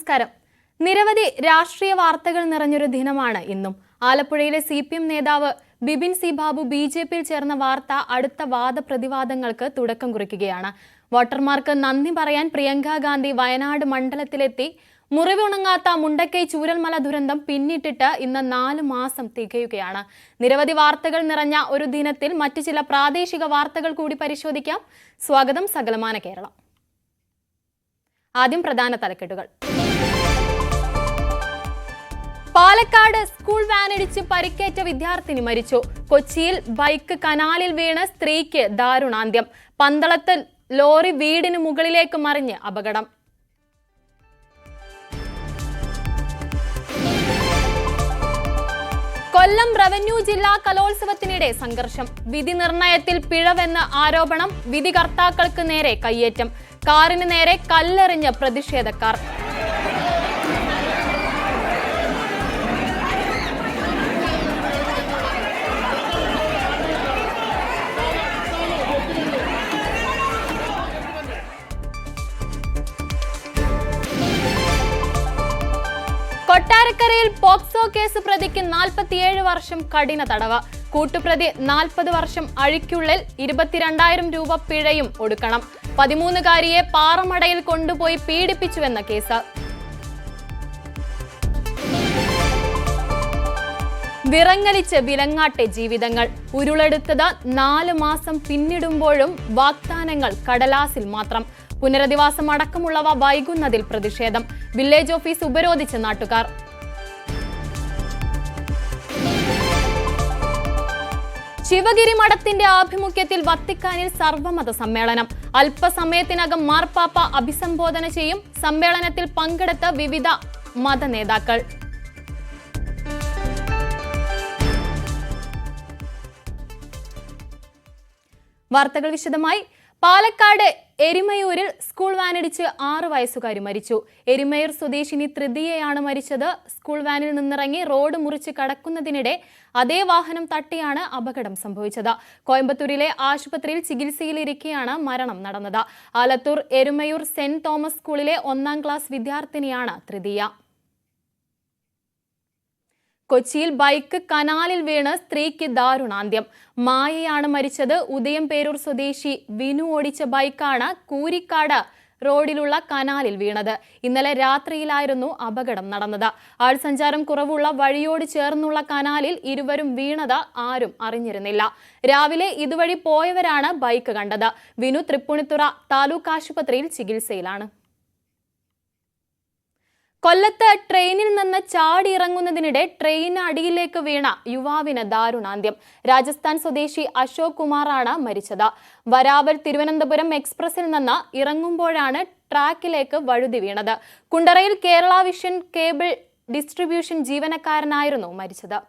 നമസ്കാരം. നിരവധി രാഷ്ട്രീയ വാർത്തകൾ നിറഞ്ഞൊരു ദിനമാണ് ഇന്നും. ആലപ്പുഴയിലെ CPM നേതാവ് ബിപിൻ സി ബാബു BJPയിൽ ചേർന്ന വാർത്ത അടുത്ത വാദപ്രതിവാദങ്ങൾക്ക് തുടക്കം കുറിക്കുകയാണ്. വോട്ടർമാർക്ക് നന്ദി പറയാൻ പ്രിയങ്ക ഗാന്ധി വയനാട് മണ്ഡലത്തിലെത്തി. മുറിവുണങ്ങാത്ത മുണ്ടക്കൈ ചൂരൽമല ദുരന്തം പിന്നിട്ടിട്ട് ഇന്ന് 4 മാസം തികയുകയാണ്. നിരവധി വാർത്തകൾ നിറഞ്ഞ ഒരു ദിനത്തിൽ മറ്റു ചില പ്രാദേശിക വാർത്തകൾ കൂടി പരിശോധിക്കാം. സ്വാഗതം സകലമാന കേരളം. ആദ്യം പ്രധാന തലക്കെട്ടുകൾ. പാലക്കാട് സ്കൂൾ വാനിടിച്ച് പരിക്കേറ്റ വിദ്യാർത്ഥിനി മരിച്ചു. കൊച്ചിയിൽ ബൈക്ക് കനാലിൽ വീണ് സ്ത്രീക്ക് ദാരുണാന്ത്യം. പന്തളത്ത് ലോറി വീടിന് മുകളിലേക്ക് മറിഞ്ഞ് അപകടം. കൊല്ലം റവന്യൂ ജില്ലാ കലോത്സവത്തിനിടെ സംഘർഷം. വിധി നിർണയത്തിൽ പിഴവെന്ന് ആരോപണം. വിധികർത്താക്കൾക്ക് നേരെ കയ്യേറ്റം. കാറിന് നേരെ കല്ലെറിഞ്ഞ് പ്രതിഷേധക്കാർ. കൊട്ടാരക്കരയിൽ പോക്സോ കേസ് പ്രതിക്ക് 47 വർഷം കഠിന തടവ്. കൂട്ടുപ്രതി 40 വർഷം അഴിക്കുള്ളിൽ 22,000 രൂപ പിഴയും ഒടുക്കണം. 13-കാരിയെ പാറമടയിൽ കൊണ്ടുപോയി പീഡിപ്പിച്ചുവെന്ന കേസ്. വിറങ്ങലിച്ച് വിലങ്ങാട്ടെ ജീവിതങ്ങൾ. ഉരുളെടുത്തത് 4 മാസം പിന്നിടുമ്പോഴും വാഗ്ദാനങ്ങൾ കടലാസിൽ മാത്രം. പുനരധിവാസം അടക്കമുള്ളവ വൈകുന്നതിൽ പ്രതിഷേധം. വില്ലേജ് ഓഫീസ് ഉപരോധിച്ച് നാട്ടുകാർ. ശിവഗിരി മഠത്തിന്റെ ആഭിമുഖ്യത്തിൽ വത്തിക്കാനിൽ സർവമത സമ്മേളനം. അല്പസമയത്തിനകം മാർപ്പാപ്പ അഭിസംബോധന ചെയ്യും. സമ്മേളനത്തിൽ പങ്കെടുത്ത വിവിധ മത നേതാക്കൾ. വാർത്തകൾ വിശദമായി. പാലക്കാട് എരിമയൂരിൽ സ്കൂൾ വാനിടിച്ച് 6 വയസ്സുകാരി മരിച്ചു. എരിമയൂർ സ്വദേശിനി തൃതിയയാണ് മരിച്ചത്. സ്കൂൾ വാനിൽ നിന്നിറങ്ങി റോഡ് മുറിച്ച് കടക്കുന്നതിനിടെ അതേ വാഹനം തട്ടിയാണ് അപകടം സംഭവിച്ചത്. കോയമ്പത്തൂരിലെ ആശുപത്രിയിൽ ചികിത്സയിലിരിക്കെയാണ് മരണം നടന്നത്. ആലത്തൂർ എരുമയൂർ സെന്റ് തോമസ് സ്കൂളിലെ 1ാം ക്ലാസ് വിദ്യാർത്ഥിനിയാണ് തൃതിയ. കൊച്ചിയിൽ ബൈക്ക് കനാലിൽ വീണ് സ്ത്രീക്ക് ദാരുണാന്ത്യം. മായയാണ് മരിച്ചത്. ഉദയംപേരൂർ സ്വദേശി വിനു ഓടിച്ച ബൈക്കാണ് കൂരിക്കാട് റോഡിലുള്ള കനാലിൽ വീണത്. ഇന്നലെ രാത്രിയിലായിരുന്നു അപകടം നടന്നത്. ആൾസഞ്ചാരം കുറവുള്ള വഴിയോട് ചേർന്നുള്ള കനാലിൽ ഇരുവരും വീണത് ആരും അറിഞ്ഞിരുന്നില്ല. രാവിലെ ഇതുവഴി പോയവരാണ് ബൈക്ക് കണ്ടത്. വിനു തൃപ്പൂണിത്തുറ താലൂക്ക് ആശുപത്രിയിൽ ചികിത്സയിലാണ്. കൊല്ലത്ത് ട്രെയിനിൽ നിന്ന് ചാടി ഇറങ്ങുന്നതിനിടെ ട്രെയിന് അടിയിലേക്ക് വീണ യുവാവിന് ദാരുണാന്ത്യം. രാജസ്ഥാൻ സ്വദേശി അശോക് കുമാറാണ് മരിച്ചത്. വരാവൽ തിരുവനന്തപുരം എക്സ്പ്രസിൽ നിന്ന് ഇറങ്ങുമ്പോഴാണ് ട്രാക്കിലേക്ക് വഴുതി വീണത്. കുണ്ടറയിൽ കേരള വിഷൻ കേബിൾ ഡിസ്ട്രിബ്യൂഷൻ ജീവനക്കാരനായിരുന്നു മരിച്ചത്.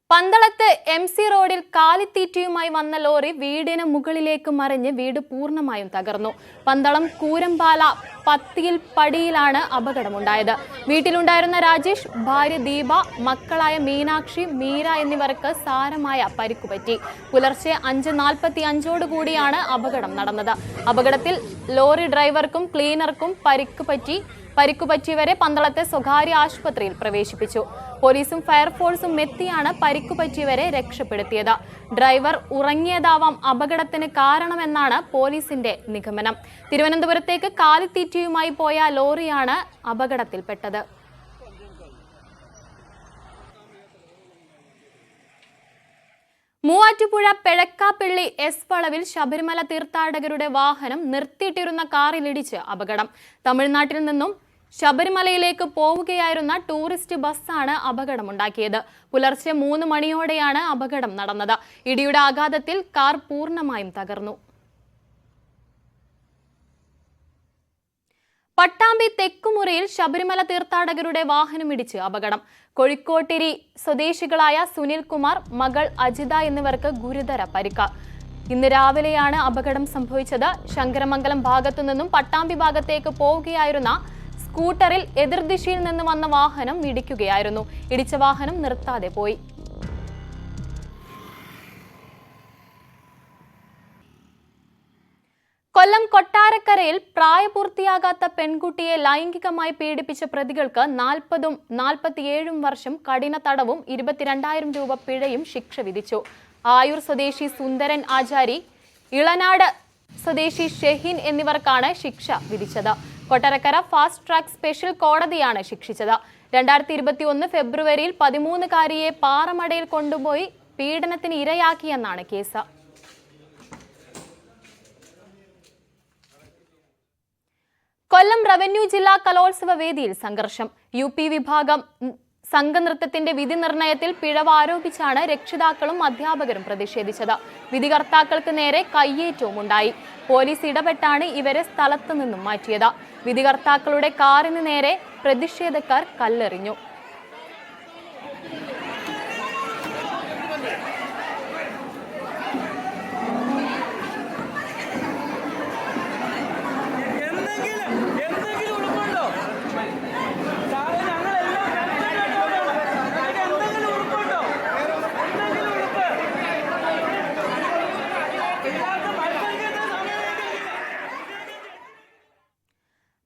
പന്തളത്ത് MC റോഡിൽ കാലിത്തീറ്റയുമായി വന്ന ലോറി വീടിന് മുകളിലേക്ക് മറിഞ്ഞ് വീട് പൂർണ്ണമായും തകർന്നു. പന്തളം കൂരമ്പാല പത്തിയിൽ പടിയിലാണ് അപകടമുണ്ടായത്. വീട്ടിലുണ്ടായിരുന്ന രാജേഷ്, ഭാര്യ ദീപ, മക്കളായ മീനാക്ഷി, മീര എന്നിവർക്ക് സാരമായ പരിക്കുപറ്റി. പുലർച്ചെ 5:45 അപകടം നടന്നത്. അപകടത്തിൽ ലോറി ഡ്രൈവർക്കും ക്ലീനർക്കും പരിക്കുപറ്റിയവരെ പന്തളത്തെ സ്വകാര്യ ആശുപത്രിയിൽ പ്രവേശിപ്പിച്ചു. പോലീസും ഫയർഫോഴ്സും എത്തിയാണ് പരിക്കുപറ്റിയവരെ രക്ഷപ്പെടുത്തിയത്. ഡ്രൈവർ ഉറങ്ങിയതാവാം അപകടത്തിന് കാരണമെന്നാണ് പോലീസിന്റെ നിഗമനം. തിരുവനന്തപുരത്തേക്ക് കാലിത്തീറ്റയുമായി പോയ ലോറിയാണ് അപകടത്തിൽപ്പെട്ടത്. മൂവാറ്റുപുഴ പെഴക്കാപ്പള്ളി എസ് വളവിൽ ശബരിമല തീർത്ഥാടകരുടെ വാഹനം നിർത്തിയിട്ടിരുന്ന കാറിലിടിച്ച് അപകടം. തമിഴ്നാട്ടിൽ നിന്നും ശബരിമലയിലേക്ക് പോവുകയായിരുന്ന ടൂറിസ്റ്റ് ബസ്സാണ് അപകടമുണ്ടാക്കിയത്. പുലർച്ചെ 3 മണിയോടെയാണ് അപകടം നടന്നത്. ഇടിയുടെ ആഘാതത്തിൽ കാർ പൂർണ്ണമായും തകർന്നു. പട്ടാമ്പി തെക്കുമുറിയിൽ ശബരിമല തീർത്ഥാടകരുടെ വാഹനമിടിച്ച് അപകടം. കോഴിക്കോട്ടിരി സ്വദേശികളായ സുനിൽ കുമാർ, മകൾ അജിത എന്നിവർക്ക് ഗുരുതര പരിക്ക്. ഇന്ന് രാവിലെയാണ് അപകടം സംഭവിച്ചത്. ശങ്കരമംഗലം ഭാഗത്തു നിന്നും പട്ടാമ്പി ഭാഗത്തേക്ക് പോവുകയായിരുന്ന സ്കൂട്ടറിൽ എതിർദിശയിൽ നിന്ന് വന്ന വാഹനം ഇടിക്കുകയായിരുന്നു. ഇടിച്ച വാഹനം നിർത്താതെ പോയി. കൊല്ലം കൊട്ടാരക്കരയിൽ പ്രായപൂർത്തിയാകാത്ത പെൺകുട്ടിയെ ലൈംഗികമായി പീഡിപ്പിച്ച പ്രതികൾക്ക് 40ഉം 47ഉം വർഷം കഠിന തടവും 22,000 രൂപ പിഴയും ശിക്ഷ വിധിച്ചു. ആയൂർ സ്വദേശി സുന്ദരൻ ആചാരി, ഇളനാട് സ്വദേശി ഷെഹിൻ എന്നിവർക്കാണ് ശിക്ഷ വിധിച്ചത്. കൊട്ടാരക്കര ഫാസ്റ്റ് ട്രാക്ക് സ്പെഷ്യൽ കോടതിയാണ് ശിക്ഷിച്ചത്. 2021 ഫെബ്രുവരിയിൽ 13-കാരിയെ പാറമടയിൽ കൊണ്ടുപോയി പീഡനത്തിന് ഇരയാക്കിയെന്നാണ് കേസ്. കൊല്ലം റവന്യൂ ജില്ലാ കലോത്സവ വേദിയിൽ സംഘർഷം. UP വിഭാഗം സംഘനൃത്തത്തിന്റെ വിധി നിർണയത്തിൽ പിഴവ് ആരോപിച്ചാണ് രക്ഷിതാക്കളും അധ്യാപകരും പ്രതിഷേധിച്ചത്. വിധികർത്താക്കൾക്ക് നേരെ കയ്യേറ്റവും ഉണ്ടായി. പോലീസ് ഇടപെട്ടാണ് ഇവരെ സ്ഥലത്തു നിന്നും മാറ്റിയത്. വിധികർത്താക്കളുടെ കാറിന് നേരെ പ്രതിഷേധക്കാർ കല്ലെറിഞ്ഞു.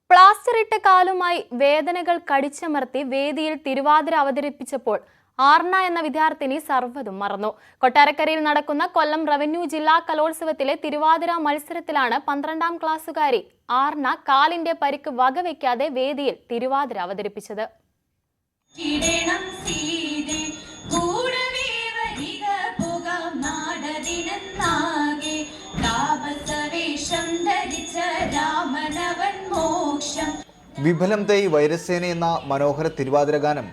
പ്ലാസ്റ്ററിട്ട കാലുമായി വേദനകൾ കടിച്ചമർത്തി വേദിയിൽ തിരുവാതിര അവതരിപ്പിച്ചപ്പോൾ ആർണ എന്ന വിദ്യാർത്ഥിനി സർവ്വതും മറന്നു. കൊട്ടാരക്കരയിൽ നടക്കുന്ന കൊല്ലം റവന്യൂ ജില്ലാ കലോത്സവത്തിലെ തിരുവാതിര മത്സരത്തിലാണ് 12ാം ക്ലാസ്സുകാരി ആർണ കാലിന്റെ പരിക്ക് വകവെക്കാതെ വേദിയിൽ തിരുവാതിര അവതരിപ്പിച്ചത്. വിഫലം തൈ വൈരസേന എന്ന മനോഹര തിരുവാതിര ഗാനം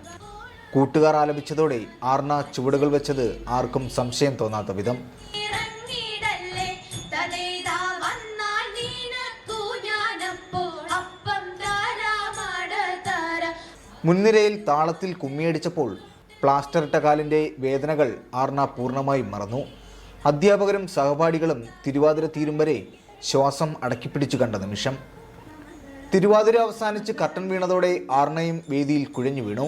കൂട്ടുകാർ ആലപിച്ചതോടെ ആർണ ചുവടുകൾ വെച്ചത് ആർക്കും സംശയം തോന്നാത്ത വിധം. മുൻനിരയിൽ താളത്തിൽ കുമ്മിയടിച്ചപ്പോൾ പ്ലാസ്റ്ററിട്ട കാലിൻ്റെ വേദനകൾ ആർണ പൂർണ്ണമായും മറന്നു. അധ്യാപകരും സഹപാഠികളും തിരുവാതിര തീരും വരെ ശ്വാസം അടക്കിപ്പിടിച്ചു കണ്ട നിമിഷം. തിരുവാതിര അവസാനിച്ച് കർട്ടൻ വീണതോടെ ആർണയും വേദിയിൽ കുഴഞ്ഞു വീണു.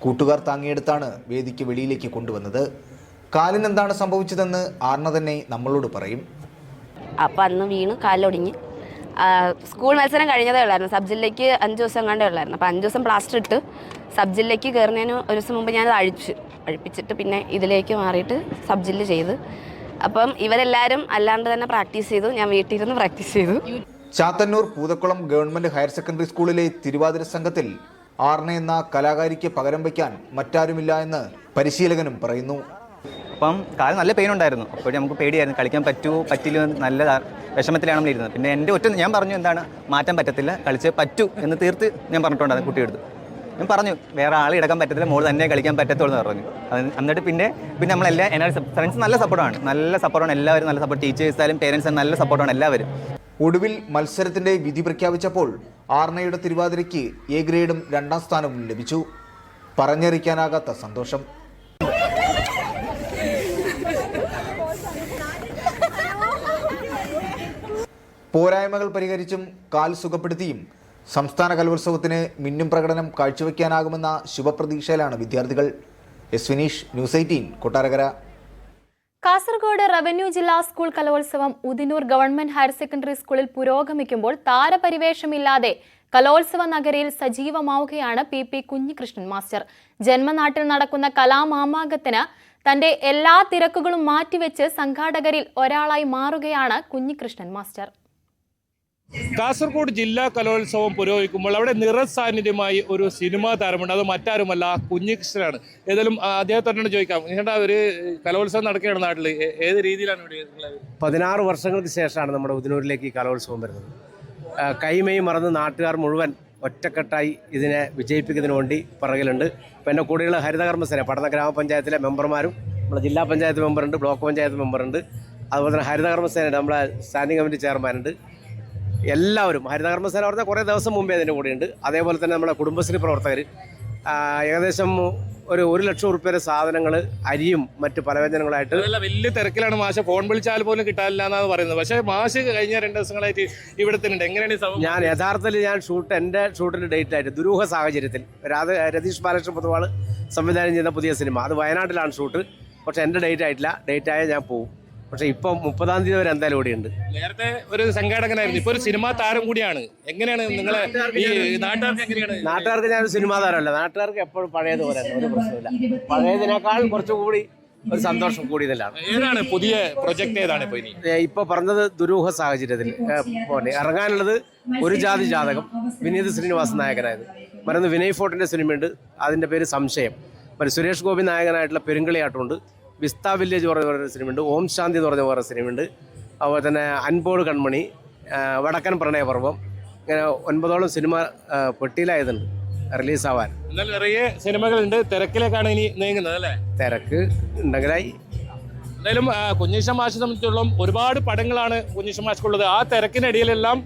കൂട്ടുകാർ താങ്ങിയെടുത്താണ് വേദിക്ക് വെളിയിലേക്ക് കൊണ്ടുവന്നത്. കാലിനെന്താണ് സംഭവിച്ചതെന്ന് ആർണ തന്നെ നമ്മളോട് പറയും. അപ്പം അന്ന് വീണ് കാലൊടിഞ്ഞ് സ്കൂൾ മത്സരം കഴിഞ്ഞതേ ഉള്ളായിരുന്നു. സബ് ജില്ലയ്ക്ക് 5 ദിവസം കണ്ടേ ഉള്ളായിരുന്നു. അപ്പോൾ 5 ദിവസം പ്ലാസ്റ്റർ ഇട്ട് സബ് ജില്ലയ്ക്ക് കയറുന്നതിന് ഒരു ദിവസം മുമ്പ് ഞാനത് അഴിപ്പിച്ചിട്ട് പിന്നെ ഇതിലേക്ക് മാറിയിട്ട് സബ് ജില്ല ചെയ്ത്. അപ്പം ഇവരെല്ലാവരും അല്ലാണ്ട് തന്നെ പ്രാക്ടീസ് ചെയ്തു. ഞാൻ വീട്ടിലിരുന്ന് പ്രാക്ടീസ് ചെയ്തു. Chathannoor Poothakkulam government higher secondary സ്കൂളിലെ തിരുവാതിര സംഘത്തിൽ ആർണ എന്ന കലാകാരിക്ക് പകരം വയ്ക്കാൻ മറ്റാരുമില്ല എന്ന് പരിശീലകനും പറയുന്നു. അപ്പം കാല് നല്ല പെയിൻ ഉണ്ടായിരുന്നു. അപ്പോൾ നമുക്ക് പേടിയായിരുന്നു, കളിക്കാൻ പറ്റുമോ പറ്റില്ലോ നല്ല വിഷമത്തിലാണ് നമ്മൾ ഇരുന്നത്. പിന്നെ എൻ്റെ ഞാൻ പറഞ്ഞു എന്താണ് മാറ്റാൻ പറ്റത്തില്ല, കളിച്ച് പറ്റൂ എന്ന് തീർത്ത് ഞാൻ പറഞ്ഞിട്ടുണ്ടായിരുന്നു കുട്ടിയെടുത്ത്. ഞാൻ പറഞ്ഞു വേറെ ആൾ ഇടക്കാൻ പറ്റത്തില്ല, മോൾ തന്നെ കളിക്കാൻ പറ്റത്തുള്ളൂ എന്ന് പറഞ്ഞു. എന്നിട്ട് പിന്നെ നമ്മളെല്ലാം എന്നോട് ഫ്രണ്ട്സ് നല്ല സപ്പോർട്ടാണ് എല്ലാവരും നല്ല സപ്പോർട്ട്, ടീച്ചേഴ്സായാലും പേരൻസായാലും നല്ല സപ്പോർട്ടാണ് എല്ലാവരും. ഒടുവിൽ മത്സരത്തിന്റെ വിധി പ്രഖ്യാപിച്ചപ്പോൾ ആർണയുടെ തിരുവാതിരയ്ക്ക് എ ഗ്രേഡും 2ാം സ്ഥാനവും ലഭിച്ചു. പറഞ്ഞറിയിക്കാനാകാത്ത സന്തോഷം. പോരായ്മകൾ പരിഹരിച്ചും കാൽ സുഖപ്പെടുത്തിയും സംസ്ഥാന കലോത്സവത്തിന് മിന്നും പ്രകടനം കാഴ്ചവെക്കാനാകുമെന്ന ശുഭപ്രതീക്ഷയിലാണ് വിദ്യാർത്ഥികൾ. S Vineesh, news 18, Kottarakkara. Kasaragod revenue ജില്ലാ സ്കൂൾ കലോത്സവം ഉദിനൂർ ഗവൺമെന്റ് ഹയർ സെക്കൻഡറി സ്കൂളിൽ പുരോഗമിക്കുമ്പോൾ താരപരിവേഷമില്ലാതെ കലോത്സവ നഗരിയിൽ സജീവമാവുകയാണ് PP കുഞ്ഞികൃഷ്ണൻ മാസ്റ്റർ. ജന്മനാട്ടിൽ നടക്കുന്ന കലാമാമാങ്കത്തിന് തന്റെ എല്ലാ തിരക്കുകളും മാറ്റിവെച്ച് സംഘാടകരിൽ ഒരാളായി മാറുകയാണ് കുഞ്ഞികൃഷ്ണൻ മാസ്റ്റർ. കാസർഗോഡ് ജില്ലാ കലോത്സവം പുരോഗമിക്കുമ്പോൾ അവിടെ നിറസാന്നിധ്യമായി ഒരു സിനിമാ താരമുണ്ട്. അത് മറ്റാരുമല്ല, കുഞ്ഞികൃഷ്ണനാണ്. ഏതായാലും അദ്ദേഹത്തോടാണ് ചോദിക്കാം. നിങ്ങളുടെ ഒരു കലോത്സവം നടക്കുകയാണ് നാട്ടിൽ, ഏത് രീതിയിലാണ് ഇവിടെ? 16 വർഷങ്ങൾക്ക് ശേഷമാണ് നമ്മുടെ ഉദിനൂരിലേക്ക് ഈ കലോത്സവം വരുന്നത്. കൈമൈ മറന്ന് നാട്ടുകാർ മുഴുവൻ ഒറ്റക്കെട്ടായി ഇതിനെ വിജയിപ്പിക്കുന്നതിന് വേണ്ടി പിറകിലുണ്ട്. ഇപ്പോൾ എൻ്റെ കൂടെയുള്ള ഹരിതകർമ്മസേന പടന്ന ഗ്രാമപഞ്ചായത്തിലെ മെമ്പർമാരും, നമ്മുടെ ജില്ലാ പഞ്ചായത്ത് മെമ്പറുണ്ട്, ബ്ലോക്ക് പഞ്ചായത്ത് മെമ്പറുണ്ട്, അതുപോലെ തന്നെ ഹരിതകർമ്മസേന നമ്മളെ സ്റ്റാൻഡിംഗ് കമ്മിറ്റി ചെയർമാനുണ്ട്. എല്ലാവരും ഹരിതകർമ്മസേന പറഞ്ഞാൽ കുറേ ദിവസം മുമ്പേ അതിൻ്റെ കൂടെയുണ്ട്. അതേപോലെ തന്നെ നമ്മുടെ കുടുംബശ്രീ പ്രവർത്തകർ ഏകദേശം ഒരു 1 ലക്ഷം രൂപയുടെ സാധനങ്ങൾ, അരിയും മറ്റ് പലവ്യഞ്ജനങ്ങളായിട്ട്. വലിയ തിരക്കിലാണ് മാഷ്, ഫോൺ വിളിച്ചാൽ പോലും കിട്ടാനില്ല എന്നാണ് പറയുന്നത്. പക്ഷേ മാഷ് കഴിഞ്ഞ 2 ദിവസങ്ങളായിട്ട് ഇവിടെ തന്നെ ഉണ്ട്. എങ്ങനെയാണ് ഞാൻ യഥാർത്ഥത്തിൽ എൻ്റെ ഷൂട്ടിൻ്റെ ഡേറ്റ് ആയിട്ട് ദുരൂഹ സാഹചര്യത്തിൽ രതീഷ് ബാലകൃഷ്ണൻ പൊതുവാൾ സംവിധാനം ചെയ്യുന്ന പുതിയ സിനിമ, അത് വയനാട്ടിലാണ് ഷൂട്ട്. പക്ഷേ എൻ്റെ ഡേറ്റ് ആയിട്ടില്ല. ഡേറ്റ് ആയാൽ ഞാൻ പോകും. പക്ഷേ ഇപ്പോൾ 30-ാം തീയതി വരെ എന്തായാലും ഇവിടെയുണ്ട്. നേരത്തെ ഒരു സംഘാടകനായിരുന്നു, ഇപ്പൊ ഒരു സിനിമാ താരം കൂടിയാണ്. എങ്ങനെയാണ് നിങ്ങളെ ഈ നാട്ടുകാർക്ക് എങ്ങനെയാണ്? നാട്ടുകാർക്ക് ഞാനൊരു സിനിമാ താരമല്ല, നാട്ടുകാർക്ക് എപ്പോഴും പഴയതുപോലെ ഒരു പ്രശ്നമില്ല. പഴയതിനേക്കാൾ കുറച്ചുകൂടി ഒരു സന്തോഷം കൂടിയതിലാണ്. ഏതാണ് പുതിയ പ്രൊജക്ട്? ഏതാണ് ഇപ്പൊ ഇനി ഇപ്പോൾ പറഞ്ഞത് ദുരൂഹ സാഹചര്യത്തിൽ പോലെ ഇറങ്ങാനുള്ളത് ഒരു ജാതി ജാതകം, വിനീത് ശ്രീനിവാസൻ നായകനായത്. മറ്റൊന്ന് വിനയ് ഫോർട്ടിൻ്റെ സിനിമയുണ്ട്, അതിൻ്റെ പേര് സംശയം. സുരേഷ് ഗോപി നായകനായിട്ടുള്ള പെരുങ്കളിയാട്ടമുണ്ട്. വിസ്ത വില്ലേജ് പറഞ്ഞ സിനിമയുണ്ട്. ഓം ശാന്തി എന്ന് പറഞ്ഞ വേറെ സിനിമയുണ്ട്. അതുപോലെ തന്നെ അൻപോട് കൺമണി, വടക്കൻ പ്രണയപർവം, ഇങ്ങനെ 9ഓളം സിനിമ പെട്ടിയിലായതുണ്ട് റിലീസാവാൻ. എന്നാൽ നിറയെ സിനിമകളുണ്ട്. തിരക്കിലേക്കാണ് ഇനി നീങ്ങുന്നത് അല്ലേ? തിരക്ക് ഉണ്ടെങ്കിലായി. എന്തായാലും കുഞ്ഞീഷ മാഷിനെ സംബന്ധിച്ചിടത്തോളം ഒരുപാട് പടങ്ങളാണ് കുഞ്ഞീഷ മാഷ്ക്കുള്ളത്. ആ തിരക്കിനിടയിലെല്ലാം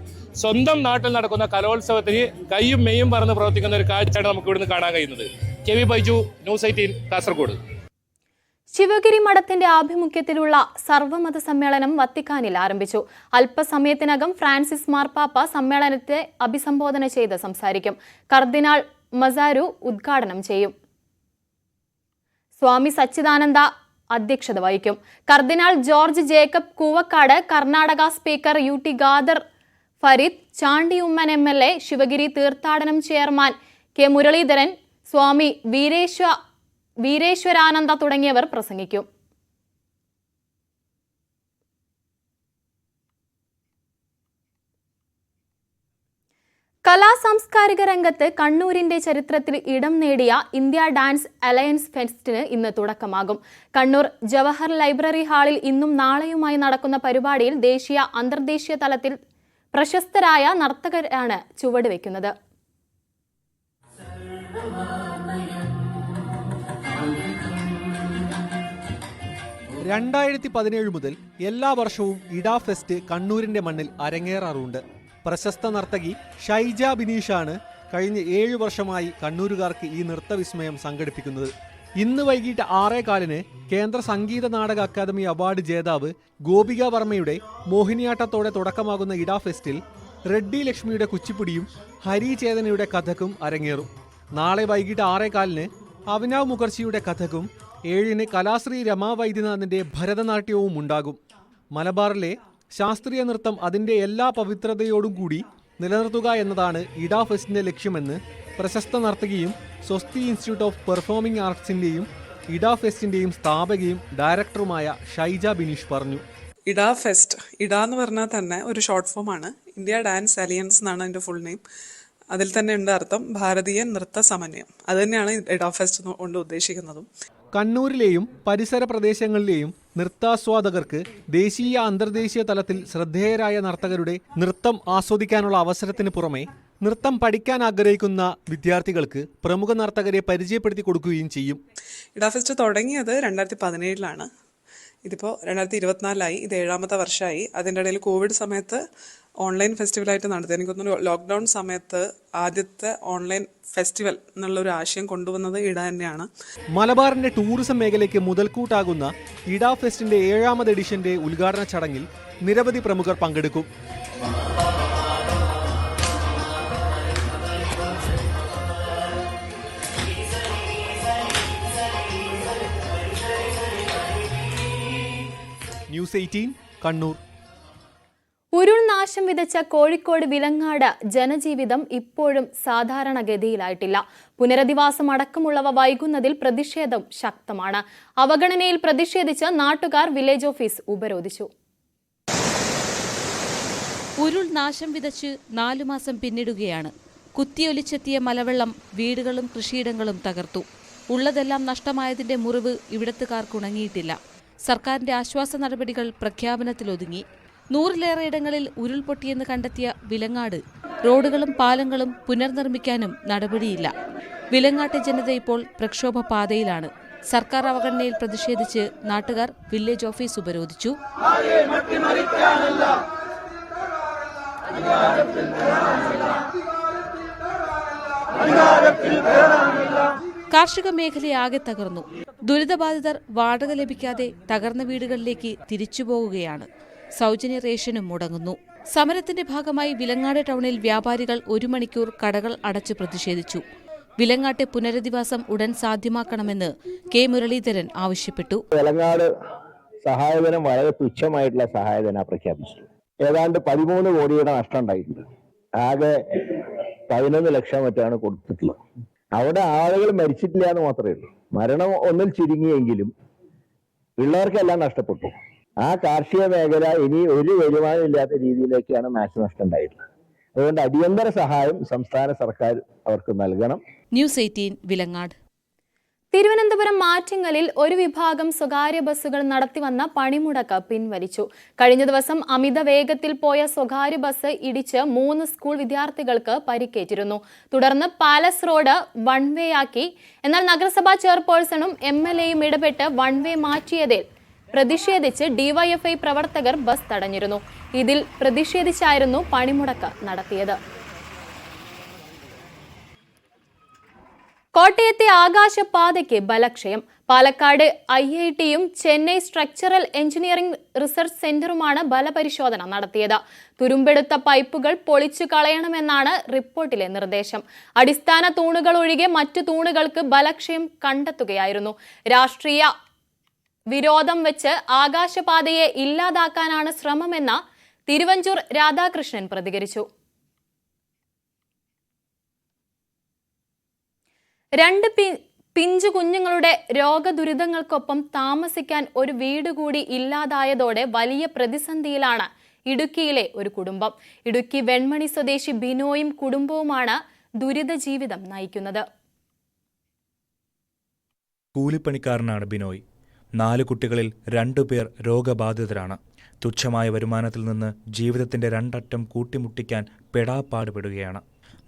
സ്വന്തം നാട്ടിൽ നടക്കുന്ന കലോത്സവത്തിന് കൈയും മെയ്യും പറന്ന് പ്രവർത്തിക്കുന്ന ഒരു കാഴ്ചയാണ് നമുക്ക് ഇവിടുന്ന് കാണാൻ കഴിയുന്നത്. കെ.വി. ബൈജു, ന്യൂസ് 18, കാസർഗോഡ്. ശിവഗിരി മഠത്തിന്റെ ആഭിമുഖ്യത്തിലുള്ള സർവ്വമത സമ്മേളനം വത്തിക്കാനിൽ ആരംഭിച്ചു. അല്പസമയത്തിനകം ഫ്രാൻസിസ് മാർപ്പാപ്പ സമ്മേളനത്തെ അഭിസംബോധന ചെയ്ത് സംസാരിക്കും. കർദിനാൾ മസാരു ഉദ്ഘാടനം ചെയ്യും. സ്വാമി സച്ചിദാനന്ദ അധ്യക്ഷത വഹിക്കും. കർദിനാൾ George Jacob Koovakad, Karnataka speaker UT Khader Fareed, Chandy Oommen MLA, Sivagiri തീർത്ഥാടനം ചെയർമാൻ K. മുരളീധരൻ, സ്വാമി വീരേശ്വരാനന്ദ തുടങ്ങിയവർ പ്രസംഗിക്കും. കലാസാംസ്കാരിക രംഗത്ത് കണ്ണൂരിന്റെ ചരിത്രത്തിൽ ഇടം നേടിയ ഇന്ത്യ ഡാൻസ് അലയൻസ് ഫെസ്റ്റിന് ഇന്ന് തുടക്കമാകും. കണ്ണൂർ ജവഹർ ലൈബ്രറി ഹാളിൽ ഇന്നും നാളെയുമായി നടക്കുന്ന പരിപാടിയിൽ ദേശീയ അന്തർദേശീയ തലത്തിൽ പ്രശസ്തരായ നർത്തകരാണ് ചുവടുവെക്കുന്നത്. മുതൽ എല്ലാ വർഷവും ഇഡ ഫെസ്റ്റ് കണ്ണൂരിന്റെ മണ്ണിൽ അരങ്ങേറാറുണ്ട്. പ്രശസ്ത നർത്തകി ഷൈജ ബിനീഷാണ് കഴിഞ്ഞ 7 വർഷമായി കണ്ണൂരുകാർക്ക് ഈ നൃത്തവിസ്മയം സംഘടിപ്പിക്കുന്നത്. ഇന്ന് വൈകിട്ട് 6:15 കേന്ദ്ര സംഗീത നാടക അക്കാദമി അവാർഡ് ജേതാവ് ഗോപിക വർമ്മയുടെ മോഹിനിയാട്ടത്തോടെ തുടക്കമാകുന്ന ഇഡ ഫെസ്റ്റിൽ റെഡ്ഡി ലക്ഷ്മിയുടെ കുച്ചിപ്പുടിയും ഹരി ചേതനയുടെ കഥക്കും അരങ്ങേറും. നാളെ വൈകിട്ട് 6:15 അഭിനവ് മുഖർജിയുടെ കഥക്കും 7 കലാശ്രീ രമാ വൈദ്യനാഥിന്റെ ഭരതനാട്യവും ഉണ്ടാകും. മലബാറിലെ ശാസ്ത്രീയ നൃത്തം അതിന്റെ എല്ലാ പവിത്രതയോടും കൂടി നിലനിർത്തുക എന്നതാണ് ഇഡ ഫെസ്റ്റിന്റെ ലക്ഷ്യമെന്ന് പ്രശസ്ത നർത്തകിയും സ്വസ്തി ഇൻസ്റ്റിറ്റ്യൂട്ട് ഓഫ് പെർഫോമിംഗ് ആർട്സിന്റെയും ഇഡ ഫെസ്റ്റിന്റെയും സ്ഥാപകയും ഡയറക്ടറുമായ ഷൈജ ബിനീഷ് പറഞ്ഞു. ഇഡ ഫെസ്റ്റ്, ഇഡ എന്ന് പറഞ്ഞാൽ തന്നെ ഒരു ഷോർട്ട് ഫോമാണ്. ഇന്ത്യ ഡാൻസ് അലിയൻസ് എന്നാണ് അതിൻ്റെ ഫുൾ നെയിം. അതിൽ തന്നെ ഉണ്ട് അർത്ഥം ഭാരതീയ നൃത്ത സമന്വയം. അത് തന്നെയാണ് ഇഡ ഫെസ്റ്റ് കൊണ്ട് ഉദ്ദേശിക്കുന്നതും. കണ്ണൂരിലെയും പരിസര പ്രദേശങ്ങളിലെയും നൃത്താസ്വാദകർക്ക് ദേശീയ അന്തർദേശീയ തലത്തിൽ ശ്രദ്ധേയരായ നർത്തകരുടെ നൃത്തം ആസ്വദിക്കാനുള്ള അവസരത്തിന് പുറമെ നൃത്തം പഠിക്കാൻ ആഗ്രഹിക്കുന്ന വിദ്യാർത്ഥികൾക്ക് പ്രമുഖ നർത്തകരെ പരിചയപ്പെടുത്തി കൊടുക്കുകയും ചെയ്യും. ഇഡ ഫെസ്റ്റ് തുടങ്ങിയത് 2017 ഇതിപ്പോൾ 2024 ഇത് 7ാമത്തെ വർഷമായി. അതിൻ്റെ ഇടയിൽ കോവിഡ് സമയത്ത് ഓൺലൈൻ ഫെസ്റ്റിവലായിട്ട് നടത്തി. എനിക്ക് തോന്നുന്നു ലോക്ക്ഡൗൺ സമയത്ത് ആദ്യത്തെ ഓൺലൈൻ ഫെസ്റ്റിവൽ എന്നുള്ളൊരു ആശയം കൊണ്ടുവന്നത് ഇഡ തന്നെയാണ്. മലബാറിന്റെ ടൂറിസം മേഖലയ്ക്ക് മുതൽക്കൂട്ടാകുന്ന ഇഡ ഫെസ്റ്റിന്റെ 7ാമത് എഡിഷന്റെ ഉദ്ഘാടന ചടങ്ങിൽ നിരവധി പ്രമുഖർ പങ്കെടുക്കും. ന്യൂസ് 18 കണ്ണൂർ. ഉരുൾനാശം വിതച്ച കോഴിക്കോട് വിലങ്ങാട് ജനജീവിതം ഇപ്പോഴും സാധാരണഗതിയിലായിട്ടില്ല. പുനരധിവാസം അടക്കമുള്ളവ വൈകുന്നതിൽ പ്രതിഷേധം ശക്തമാണ്. അവഗണനയിൽ പ്രതിഷേധിച്ച് നാട്ടുകാർ വില്ലേജ് ഓഫീസ് ഉപരോധിച്ചു. ഉരുൾനാശം വിതച്ച് 4 മാസം പിന്നിടുകയാണ്. കുത്തിയൊലിച്ചെത്തിയ മലവെള്ളം വീടുകളും കൃഷിയിടങ്ങളും തകർത്തു. ഉള്ളതെല്ലാം നഷ്ടമായതിന്റെ മുറിവ് ഇവിടത്തുകാർക്കുണങ്ങിയിട്ടില്ല. സർക്കാരിന്റെ ആശ്വാസ നടപടികൾ പ്രഖ്യാപനത്തിലൊതുങ്ങി. 100-ലേറെ ഇടങ്ങളിൽ ഉരുൾപൊട്ടിയെന്ന് കണ്ടെത്തിയ വിലങ്ങാട് റോഡുകളും പാലങ്ങളും പുനർനിർമ്മിക്കാനും നടപടിയില്ല. വിലങ്ങാട്ടെ ജനത ഇപ്പോൾ പ്രക്ഷോഭ പാതയിലാണ്. സർക്കാർ അവഗണനയിൽ പ്രതിഷേധിച്ച് നാട്ടുകാർ വില്ലേജ് ഓഫീസ് ഉപരോധിച്ചു. കാർഷിക മേഖലയാകെ തകർന്നു. ദുരിതബാധിതർ വാടക ലഭിക്കാതെ തകർന്ന വീടുകളിലേക്ക് തിരിച്ചുപോകുകയാണ്. സൗജന്യ റേഷനും മുടങ്ങുന്നു. സമരത്തിന്റെ ഭാഗമായി വിലങ്ങാട് ടൗണിൽ വ്യാപാരികൾ 1 മണിക്കൂർ കടകൾ അടച്ച് പ്രതിഷേധിച്ചു. വിലങ്ങാട്ടെ പുനരധിവാസം ഉടൻ സാധ്യമാക്കണമെന്ന് K. മുരളീധരൻ ആവശ്യപ്പെട്ടു. വിലങ്ങാട് സഹായധനം വളരെ തുച്ഛമായിട്ടുള്ള സഹായധന പ്രഖ്യാപിച്ചു. ഏതാണ്ട് 13 കോടിയുടെ നഷ്ടം ഉണ്ടായിട്ടുണ്ട്. ആകെ 11 ലക്ഷം മറ്റാണ് കൊടുത്തിട്ടുള്ളത്. അവിടെ ആളുകൾ മരിച്ചിട്ടില്ല എന്ന് മാത്രമേ ഉള്ളൂ. മരണം ഒന്നിൽ ചുരുങ്ങിയെങ്കിലും ഉള്ളവർക്കെല്ലാം നഷ്ടപ്പെട്ടു. ആ കാർഷിക മേഖല ഇനി ഒരു വരുമാനം ഇല്ലാത്ത രീതിയിലേക്കാണ് നാശനഷ്ടം ഉണ്ടായിട്ടുള്ളത്. അതുകൊണ്ട് അടിയന്തര സഹായം സംസ്ഥാന സർക്കാർ അവർക്ക് നൽകണം. ന്യൂസ് 18 വിലങ്ങാട്. തിരുവനന്തപുരം മാറ്റിങ്ങലിൽ ഒരു വിഭാഗം സ്വകാര്യ ബസ്സുകൾ നടത്തിവന്ന പണിമുടക്ക് പിൻവലിച്ചു. കഴിഞ്ഞ ദിവസം അമിത വേഗത്തിൽ പോയ സ്വകാര്യ ബസ് ഇടിച്ച് 3 സ്കൂൾ വിദ്യാർത്ഥികൾക്ക് പരിക്കേറ്റിരുന്നു. തുടർന്ന് പാലസ് റോഡ് വൺ വേ ആക്കി. എന്നാൽ നഗരസഭാ ചെയർപേഴ്സണും MLAയും ഇടപെട്ട് വൺ വേ മാറ്റിയതിൽ പ്രതിഷേധിച്ച് ഡിവൈഎഫ്ഐ പ്രവർത്തകർ ബസ് തടഞ്ഞിരുന്നു. ഇതിൽ പ്രതിഷേധിച്ചായിരുന്നു പണിമുടക്ക് നടത്തിയത്. കോട്ടയത്തെ ആകാശപാതയ്ക്ക് ബലക്ഷയം. പാലക്കാട് IITയും ചെന്നൈ സ്ട്രക്ചറൽ എഞ്ചിനീയറിംഗ് റിസർച്ച് സെന്ററുമാണ് ബലപരിശോധന നടത്തിയത്. തുരുമ്പെടുത്ത പൈപ്പുകൾ പൊളിച്ചു കളയണമെന്നാണ് റിപ്പോർട്ടിലെ നിർദ്ദേശം. അടിസ്ഥാന തൂണുകൾ ഒഴികെ മറ്റു തൂണുകൾക്ക് ബലക്ഷയം കണ്ടെത്തുകയായിരുന്നു. രാഷ്ട്രീയ വിരോധം വെച്ച് ആകാശപാതയെ ഇല്ലാതാക്കാനാണ് ശ്രമമെന്ന് തിരുവഞ്ചൂർ രാധാകൃഷ്ണൻ പ്രതികരിച്ചു. 2 പിഞ്ചു കുഞ്ഞുങ്ങളുടെ രോഗദുരിതങ്ങൾക്കൊപ്പം താമസിക്കാൻ ഒരു വീട് കൂടി ഇല്ലാതായതോടെ വലിയ പ്രതിസന്ധിയിലാണ് ഇടുക്കിയിലെ ഒരു കുടുംബം. ഇടുക്കി വെൺമണി സ്വദേശി ബിനോയും കുടുംബവുമാണ് ദുരിത ജീവിതം നയിക്കുന്നത്. കൂലിപ്പണിക്കാരനാണ് ബിനോയ്. 4 കുട്ടികളിൽ 2 പേർ രോഗബാധിതരാണ്. തുച്ഛമായ വരുമാനത്തിൽ നിന്ന് ജീവിതത്തിന്റെ 2 അറ്റം കൂട്ടിമുട്ടിക്കാൻ പെടാപ്പാടുപെടുകയാണ്.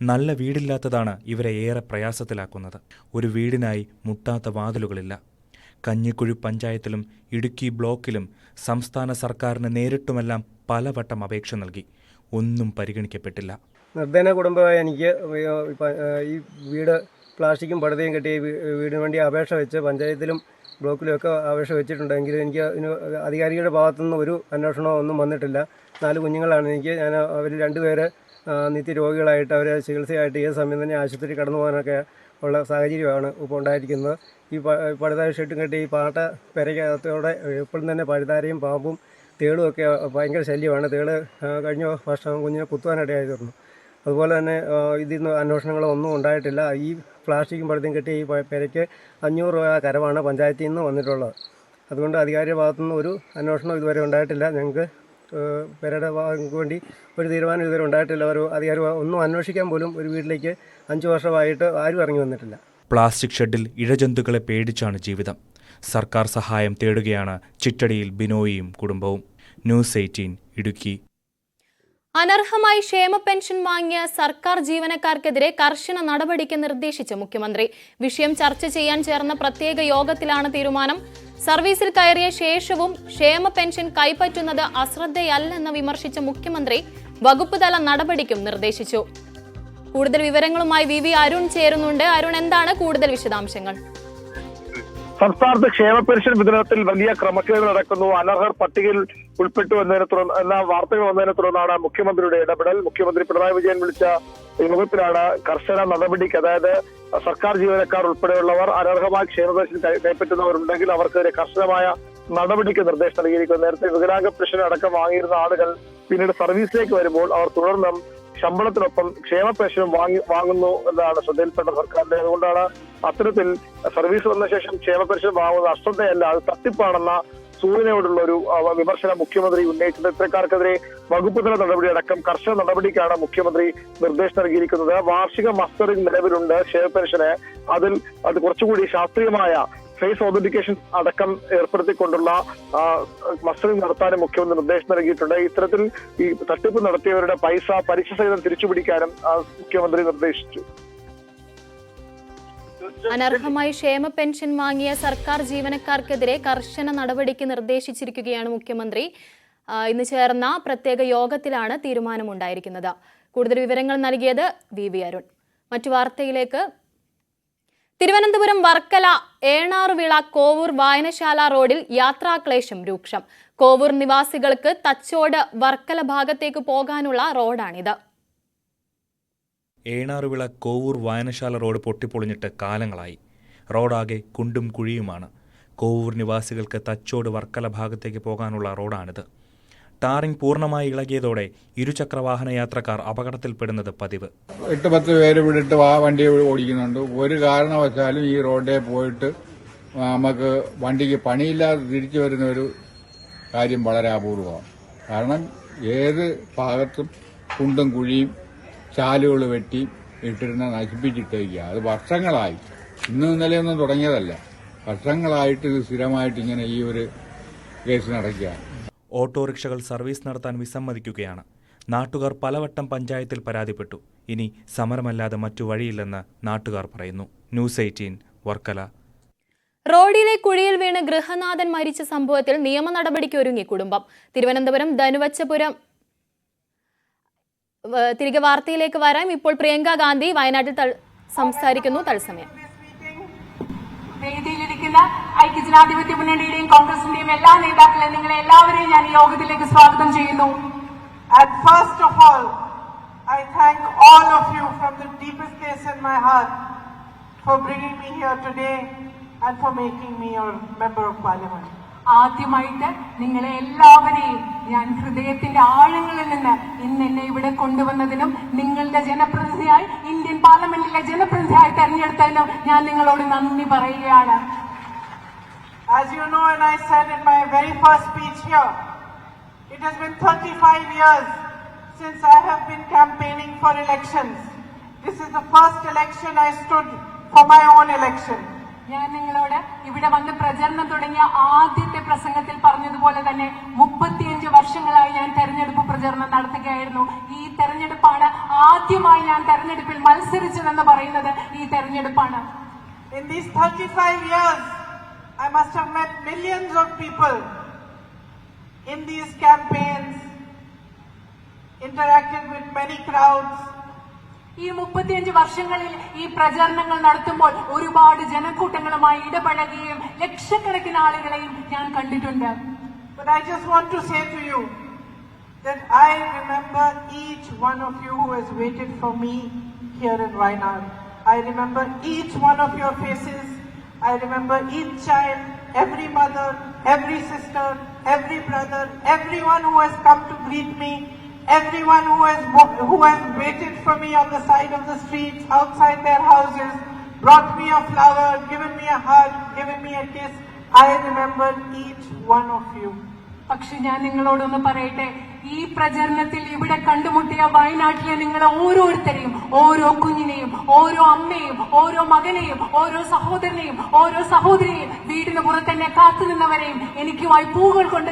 നല്ല വീടില്ലാത്തതാണ് ഇവരെ ഏറെ പ്രയാസത്തിലാക്കുന്നത്. ഒരു വീടിനായി മുട്ടാത്ത വാതിലുകളില്ല. കഞ്ഞിക്കുഴി പഞ്ചായത്തിലും ഇടുക്കി ബ്ലോക്കിലും സംസ്ഥാന സർക്കാരിന് നേരിട്ടുമെല്ലാം പലവട്ടം അപേക്ഷ നൽകി. ഒന്നും പരിഗണിക്കപ്പെട്ടില്ല. നിർധന കുടുംബമായ എനിക്ക് ഈ വീട് പ്ലാസ്റ്റിക്കും പടുതയും കെട്ടിയ വീടിന് വേണ്ടി അപേക്ഷ വെച്ച് പഞ്ചായത്തിലും ബ്ലോക്കിലുമൊക്കെ അപേക്ഷ വെച്ചിട്ടുണ്ടെങ്കിലും എനിക്ക് ഇതിന് അധികാരികളുടെ ഭാഗത്തുനിന്ന് ഒരു അന്വേഷണമോ ഒന്നും വന്നിട്ടില്ല. 4 കുഞ്ഞുങ്ങളാണ് എനിക്ക്. അവർ 2 പേര് നിത്യരോഗികളായിട്ട് അവർ ചികിത്സയായിട്ട് ഏത് സമയം തന്നെ ആശുപത്രി കടന്നു പോകാനൊക്കെ ഉള്ള സാഹചര്യമാണ് ഇപ്പോൾ ഉണ്ടായിരിക്കുന്നത്. ഈ പഴുതാര ഷെട്ടും കെട്ടി ഈ പാട്ട പെരയ്ക്കകത്തോടെ എപ്പോഴും തന്നെ പഴുതാരയും പാമ്പും തേളും ഒക്കെ ഭയങ്കര ശല്യമാണ്. തേള് കഴിഞ്ഞ വർഷം കുഞ്ഞിനെ കുത്തുവാനിടയായിരുന്നു. അതുപോലെ തന്നെ ഇതിൽ നിന്ന് അന്വേഷണങ്ങളോ ഒന്നും ഉണ്ടായിട്ടില്ല. ഈ പ്ലാസ്റ്റിക്കും പഴുതയും കെട്ടി ഈ പെരയ്ക്ക് 500 രൂപ കരമാണ് പഞ്ചായത്തിൽ നിന്ന് വന്നിട്ടുള്ളത്. അതുകൊണ്ട് അധികാരിയുടെ ഭാഗത്തുനിന്ന് ഒരു അന്വേഷണം ഇതുവരെ ഉണ്ടായിട്ടില്ല. ഞങ്ങൾക്ക് പെരയുടെ ഭാഗങ്ങൾക്ക് വേണ്ടി ഒരു തീരുമാനം ഇതുവരെ ഉണ്ടായിട്ടില്ല. ഒരു അധികാരി ഒന്നും അന്വേഷിക്കാൻ പോലും ഒരു വീട്ടിലേക്ക് 5 വർഷമായിട്ട് ആരും ഇറങ്ങി വന്നിട്ടില്ല. പ്ലാസ്റ്റിക് ഷെഡിൽ ഇഴജന്തുക്കളെ പേടിച്ചാണ് ജീവിതം. സർക്കാർ സഹായം തേടുകയാണ് ചിറ്റടിയിൽ ബിനോയിയും കുടുംബവും. ന്യൂസ് 18 ഇടുക്കി. അനർഹമായി ക്ഷേമ പെൻഷൻ വാങ്ങിയ സർക്കാർ ജീവനക്കാർക്കെതിരെ കർശന നടപടിക്ക് നിർദ്ദേശിച്ച മുഖ്യമന്ത്രി. വിഷയം ചർച്ച ചെയ്യാൻ ചേർന്ന പ്രത്യേക യോഗത്തിലാണ് തീരുമാനം. സർവീസിൽ കയറിയ ശേഷവും ക്ഷേമ പെൻഷൻ കൈപ്പറ്റുന്നത് അശ്രദ്ധയല്ലെന്ന് വിമർശിച്ച മുഖ്യമന്ത്രി വകുപ്പ് തല നടപടിക്കും നിർദ്ദേശിച്ചു. കൂടുതൽ വിവരങ്ങളുമായി VV അരുൺ ചേരുന്നുണ്ട്. അരുൺ, എന്താണ് കൂടുതൽ വിശദാംശങ്ങൾ? സംസ്ഥാനത്ത് ക്ഷേമ പെൻഷൻ വിതരണത്തിൽ വലിയ ക്രമക്കേട് നടക്കുന്നു, അനർഹർ പട്ടികയിൽ ഉൾപ്പെട്ടു എന്ന വാർത്തകൾ വന്നതിനെ തുടർന്നാണ് മുഖ്യമന്ത്രിയുടെ ഇടപെടൽ. മുഖ്യമന്ത്രി പിണറായി വിജയൻ വിളിച്ച യോഗത്തിലാണ് കർശന നടപടിക്ക്, അതായത് സർക്കാർ ജീവനക്കാർ ഉൾപ്പെടെയുള്ളവർ അനർഹമായി ക്ഷേമ പെൻഷൻ കൈപ്പറ്റുന്നവരുണ്ടെങ്കിൽ അവർക്കെതിരെ കർശനമായ നടപടിക്ക് നിർദ്ദേശം നൽകിയിരിക്കുന്നു. നേരത്തെ വികലാംഗ പെൻഷൻ അടക്കം വാങ്ങിയിരുന്ന ആളുകൾ പിന്നീട് സർവീസിലേക്ക് വരുമ്പോൾ അവർ തുടർന്നും ശമ്പളത്തിനൊപ്പം ക്ഷേമ പെൻഷനും വാങ്ങുന്നു എന്നതാണ് ശ്രദ്ധയിൽപ്പെട്ട സർക്കാരിന്റെ. അതുകൊണ്ടാണ് അത്തരത്തിൽ സർവീസ് വന്ന ശേഷം ക്ഷേമ പെൻഷൻ വാങ്ങുന്നത് അശ്രദ്ധയല്ല, അത് തട്ടിപ്പാണെന്ന സൂചനയോടുള്ള ഒരു വിമർശനം മുഖ്യമന്ത്രി ഉന്നയിച്ചത്. ഇത്തരക്കാർക്കെതിരെ വകുപ്പ് തല നടപടി അടക്കം കർശന നടപടിക്കാണ് മുഖ്യമന്ത്രി നിർദ്ദേശം നൽകിയിരിക്കുന്നത്. വാർഷിക മസ്റ്ററിംഗ് നിലവിലുണ്ട് ക്ഷേമ പെൻഷന്. അത് കുറച്ചുകൂടി ശാസ്ത്രീയമായ ഫേസ് ഓതന്റിക്കേഷൻ അടക്കം ഏർപ്പെടുത്തിക്കൊണ്ടുള്ള മസ്റ്ററിംഗ് നടത്താനും മുഖ്യമന്ത്രി നിർദ്ദേശം നൽകിയിട്ടുണ്ട്. ഇത്തരത്തിൽ ഈ തട്ടിപ്പ് നടത്തിയവരുടെ പൈസ പലിശ സഹിതം തിരിച്ചുപിടിക്കാനും മുഖ്യമന്ത്രി നിർദ്ദേശിച്ചു. അനർഹമായി ക്ഷേമ പെൻഷൻ വാങ്ങിയ സർക്കാർ ജീവനക്കാർക്കെതിരെ കർശന നടപടിക്ക് നിർദ്ദേശിച്ചിരിക്കുകയാണ് മുഖ്യമന്ത്രി. ഇന്ന് ചേർന്ന പ്രത്യേക യോഗത്തിലാണ് തീരുമാനമുണ്ടായിരിക്കുന്നത്. കൂടുതൽ വിവരങ്ങൾ നൽകിയത് VV അരുൺ. മറ്റു വാർത്തയിലേക്ക്. തിരുവനന്തപുരം വർക്കല ഏണാറുവിള കോവൂർ വായനശാല റോഡിൽ യാത്രാക്ലേശം രൂക്ഷം. കോവൂർ നിവാസികൾക്ക് തച്ചോട് വർക്കല ഭാഗത്തേക്ക് പോകാനുള്ള റോഡാണിത്. ഏണാറുവിള കോവൂർ വായനശാല റോഡ് പൊട്ടിപ്പൊളിഞ്ഞിട്ട് കാലങ്ങളായി. റോഡാകെ കുണ്ടും കുഴിയുമാണ്. കോവൂർ നിവാസികൾക്ക് തച്ചോട് വർക്കല ഭാഗത്തേക്ക് പോകാനുള്ള റോഡാണിത്. ടാറിംഗ് പൂർണ്ണമായി ഇളകിയതോടെ ഇരുചക്രവാഹന യാത്രക്കാർ അപകടത്തിൽപ്പെടുന്നത് പതിവ്. 8-10 പേര് വിട്ടിട്ട് വണ്ടി ഓടിക്കുന്നുണ്ട്. ഒരു കാരണവശാലും ഈ റോഡിൽ പോയിട്ട് നമുക്ക് വണ്ടിക്ക് പണിയില്ലാതെ തിരിച്ചു വരുന്ന ഒരു കാര്യം വളരെ അപൂർവമാണ്. കാരണം ഏത് ഭാഗത്തും കുണ്ടും കുഴിയും ചാലുകൾ വെട്ടി ഇട്ടിരുന്ന നശിപ്പിച്ചിട്ടേക്കുക. അത് വർഷങ്ങളായി, ഇന്നും ഇന്നലെയൊന്നും തുടങ്ങിയതല്ല, വർഷങ്ങളായിട്ട് ഇത് സ്ഥിരമായിട്ട് ഇങ്ങനെ ഈ ഒരു കേസ് നടക്കുകയാണ്. ഓട്ടോറിക്ഷകൾ സർവീസ് നടത്താൻ വിസമ്മതിക്കുകയാണ്. നാട്ടുകാർ പലവട്ടം പഞ്ചായത്തിൽ പരാതിപ്പെട്ടു. ഇനി സമരമല്ലാതെ മറ്റു വഴിയില്ലെന്ന് നാട്ടുകാർ പറയുന്നു. ന്യൂസ് 18 വർക്കല. റോഡിലെ കുഴിയിൽ വീണ് ഗൃഹനാഥൻ മരിച്ച സംഭവത്തിൽ നിയമ നടപടിക്ക് ഒരുങ്ങി കുടുംബം. തിരുവനന്തപുരം ധനുവച്ചപുരം. തിരികെ വാർത്തയിലേക്ക് വരാം. ഇപ്പോൾ പ്രിയങ്ക ഗാന്ധി വയനാട്ടിൽ സംസാരിക്കുന്നു. തത്സമയം വേദിയിലിരിക്കുന്ന ഐക്യജനാധിപത്യ മുന്നണിയുടെയും കോൺഗ്രസിന്റെയും എല്ലാ നേതാക്കളെയും നിങ്ങളെ എല്ലാവരെയും ഞാൻ ഈ യോഗത്തിലേക്ക് സ്വാഗതം ചെയ്യുന്നു. And first of all, I thank all of you from the deepest place in my heart for bringing me here today and for making me your member of parliament. ആദ്യമായിട്ട് നിങ്ങളെ എല്ലാവരെയും ഞാൻ ഹൃദയത്തിന്റെ ആഴങ്ങളിൽ നിന്ന് ഇന്ന് എന്നെ ഇവിടെ കൊണ്ടുവന്നതിനും നിങ്ങളുടെ ജനപ്രതിനിധിയായി ഇന്ത്യൻ പാർലമെന്റിലെ ജനപ്രതിനിധിയായി തെരഞ്ഞെടുത്തതിനും ഞാൻ നിങ്ങളോട് നന്ദി പറയുകയാണ്. As you know, and I said in my very first speech here, it has been 35 years since I have been campaigning for elections. This is the first election I stood for my own election. ഞാൻ നിങ്ങളോട് ഇവിടെ വന്ന് പ്രചരണം തുടങ്ങിയ ആദ്യത്തെ പ്രസംഗത്തിൽ പറഞ്ഞതുപോലെ തന്നെ 35 വർഷങ്ങളായി ഞാൻ തെരഞ്ഞെടുപ്പ് പ്രചരണം നടത്തുകയായിരുന്നു. ഈ തെരഞ്ഞെടുപ്പാണ് ആദ്യമായി ഞാൻ തെരഞ്ഞെടുപ്പിൽ മത്സരിച്ചതെന്ന് പറയുന്നത് ഈ തെരഞ്ഞെടുപ്പാണ്. In these 35 years, I must have met millions of people in these campaigns, interacted with many crowds. ഈ 35 വർഷങ്ങളിൽ ഈ പ്രചാരണങ്ങൾ നടത്തുമ്പോൾ ഒരുപാട് ജനക്കൂട്ടങ്ങളുമായി ഇടപഴകുകയും ലക്ഷക്കണക്കിന് ആളുകളെയും ഞാൻ കണ്ടിട്ടുണ്ട്. But I just want to say to you that I remember each one of you who has waited for me here in Wayanad. I remember each one of your faces. I remember each child, every mother, every sister, every brother, everyone who has come to greet me. Everyone who has waited for me on the side of the streets, outside their houses, brought me a flower, given me a hug, given me a kiss. I remember each one of you. പക്ഷെ ഞാൻ നിങ്ങളോടൊന്ന് പറയട്ടെ, ഈ പ്രചരണത്തിൽ ഇവിടെ കണ്ടുമുട്ടിയ വയനാട്ടിലെ നിങ്ങൾ ഓരോരുത്തരെയും, ഓരോ കുഞ്ഞിനെയും, ഓരോ അമ്മയും, ഓരോ മകനെയും, ഓരോ സഹോദരനെയും, ഓരോ സഹോദരിയെയും, വീടിന് പുറത്തെന്നെ കാത്തുനിന്നവരെയും, എനിക്കുമായി പൂക്കൾ കൊണ്ട്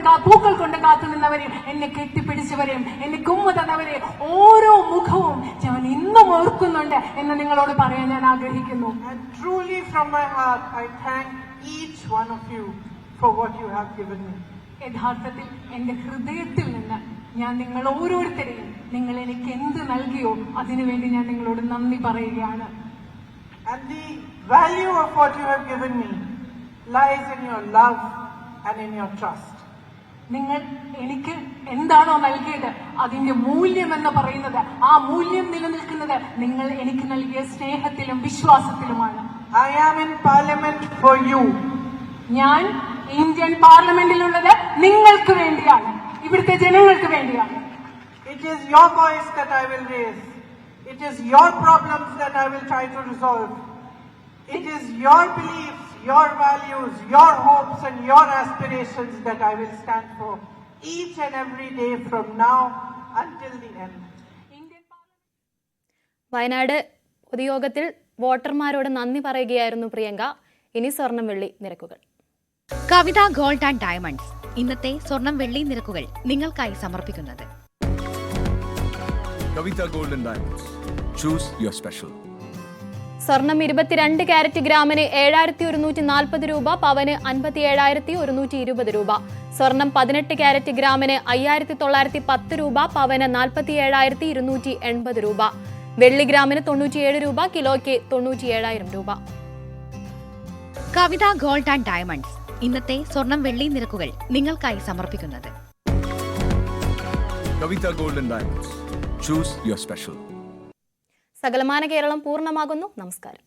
കാത്തുനിന്നവരെയും, എന്നെ കെട്ടിപ്പിടിച്ചവരെയും, എന്നെ കുമ്മ തന്നവരെയും ഓരോ മുഖവും ഞാൻ ഇന്നും ഓർക്കുന്നുണ്ട് എന്ന് നിങ്ങളോട് പറയാൻ ഞാൻ ആഗ്രഹിക്കുന്നു. And truly from my heart I thank each one of you for what you have given me. യഥാർത്ഥത്തിൽ എന്റെ ഹൃദയത്തിൽ നിന്ന് ഞാൻ നിങ്ങൾ ഓരോരുത്തരെയും നിങ്ങൾ എനിക്ക് എന്ത് നൽകിയോ അതിനുവേണ്ടി ഞാൻ നിങ്ങളോട് നന്ദി പറയുകയാണ്. And the value of what you have given me lies in your love and in your trust. നിങ്ങൾ എനിക്ക് എന്താണോ നൽകിയത് അതിന്റെ മൂല്യം എന്ന് പറയുന്നത്, ആ മൂല്യം നിലനിൽക്കുന്നത് നിങ്ങൾ എനിക്ക് നൽകിയ സ്നേഹത്തിലും വിശ്വാസത്തിലുമാണ്. I am in parliament for you. ഞാൻ ഇന്ത്യൻ പാർലമെന്റിലുള്ളത് നിങ്ങൾക്ക് വേണ്ടിയാണ്, ഇവിടുത്തെ ജനങ്ങൾക്ക് വേണ്ടിയാണ്. It is your voice that I will raise. It is your problems that I will try to resolve. It is your beliefs, your values, your hopes and your aspirations that I will stand for each and every day from now until the end. Wayanad പൊതുയോഗത്തിൽ വോട്ടർമാരോട് നന്ദി പറയുകയായിരുന്നു പ്രിയങ്ക. ഇനി സ്വർണം വെള്ളി നിരക്കുകൾ. കവിത gold and diamonds ഇന്നത്തെ സ്വർണം വെള്ളി നിരക്കുകൾ നിങ്ങൾക്കായി സമർപ്പിക്കുന്നത് Kavitha gold and diamonds. Choose your special. സ്വർണം 22 കാരറ്റ് ഗ്രാമിന് 7140 രൂപ, പവന് 57,120 രൂപ. സ്വർണം 18 കാരറ്റ് ഗ്രാമിന് 5910 രൂപ, പവന് 47,280 രൂപ. വെള്ളി ഗ്രാമിന് 97 രൂപ, കിലോയ്ക്ക് 97,000 രൂപ. കവിത ഗോൾഡ് ആൻഡ് ഡയമണ്ട്സ് ഇന്നത്തെ സ്വർണം വെള്ളി നിരക്കുകൾ നിങ്ങൾക്കായി സമർപ്പിക്കുന്നത് Kavitha gold and diamonds. Choose your special. സകലമാന കേരളം പൂർണ്ണമാകുന്നു. നമസ്കാരം.